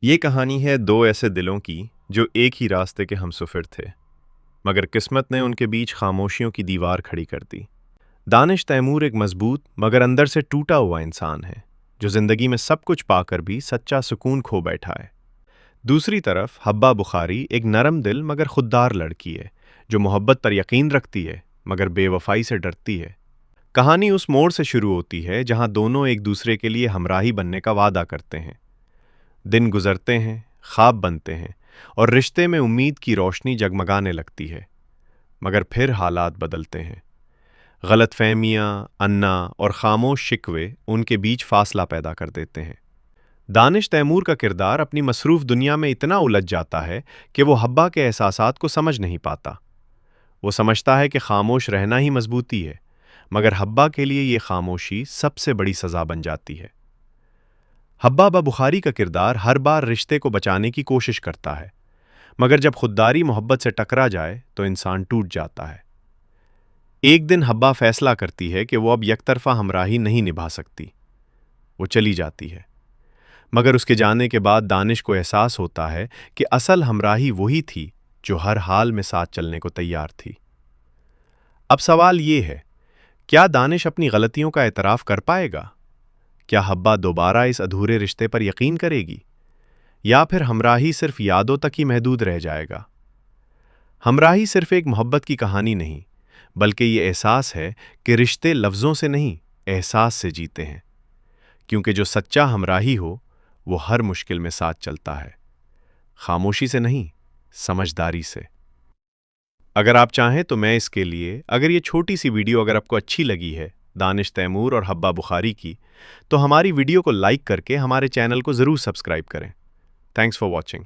یہ کہانی ہے دو ایسے دلوں کی جو ایک ہی راستے کے ہمسفر تھے، مگر قسمت نے ان کے بیچ خاموشیوں کی دیوار کھڑی کر دی۔ دانش تیمور ایک مضبوط مگر اندر سے ٹوٹا ہوا انسان ہے جو زندگی میں سب کچھ پا کر بھی سچا سکون کھو بیٹھا ہے۔ دوسری طرف حبہ بخاری ایک نرم دل مگر خوددار لڑکی ہے جو محبت پر یقین رکھتی ہے مگر بے وفائی سے ڈرتی ہے۔ کہانی اس موڑ سے شروع ہوتی ہے جہاں دونوں ایک دوسرے کے لیے ہمراہی بننے کا وعدہ کرتے ہیں۔ دن گزرتے ہیں، خواب بنتے ہیں اور رشتے میں امید کی روشنی جگمگانے لگتی ہے، مگر پھر حالات بدلتے ہیں۔ غلط فہمیاں، انا اور خاموش شکوے ان کے بیچ فاصلہ پیدا کر دیتے ہیں۔ دانش تیمور کا کردار اپنی مصروف دنیا میں اتنا الجھ جاتا ہے کہ وہ حبہ کے احساسات کو سمجھ نہیں پاتا۔ وہ سمجھتا ہے کہ خاموش رہنا ہی مضبوطی ہے، مگر حبہ کے لیے یہ خاموشی سب سے بڑی سزا بن جاتی ہے۔ حبہ بخاری کا کردار ہر بار رشتے کو بچانے کی کوشش کرتا ہے، مگر جب خودداری محبت سے ٹکرا جائے تو انسان ٹوٹ جاتا ہے۔ ایک دن حبہ فیصلہ کرتی ہے کہ وہ اب یک طرفہ ہمراہی نہیں نبھا سکتی۔ وہ چلی جاتی ہے، مگر اس کے جانے کے بعد دانش کو احساس ہوتا ہے کہ اصل ہمراہی وہی تھی جو ہر حال میں ساتھ چلنے کو تیار تھی۔ اب سوال یہ ہے، کیا دانش اپنی غلطیوں کا اعتراف کر پائے گا؟ کیا حبہ دوبارہ اس ادھورے رشتے پر یقین کرے گی؟ یا پھر ہمراہی صرف یادوں تک ہی محدود رہ جائے گا؟ ہمراہی صرف ایک محبت کی کہانی نہیں، بلکہ یہ احساس ہے کہ رشتے لفظوں سے نہیں، احساس سے جیتے ہیں، کیونکہ جو سچا ہمراہی ہو وہ ہر مشکل میں ساتھ چلتا ہے، خاموشی سے نہیں، سمجھداری سے۔ اگر آپ چاہیں تو میں اس کے لیے، اگر یہ چھوٹی سی ویڈیو اگر آپ کو اچھی لگی ہے دانش تیمور اور حبہ بخاری کی، تو ہماری ویڈیو کو لائک کر کے ہمارے چینل کو ضرور سبسکرائب کریں۔ Thanks for watching.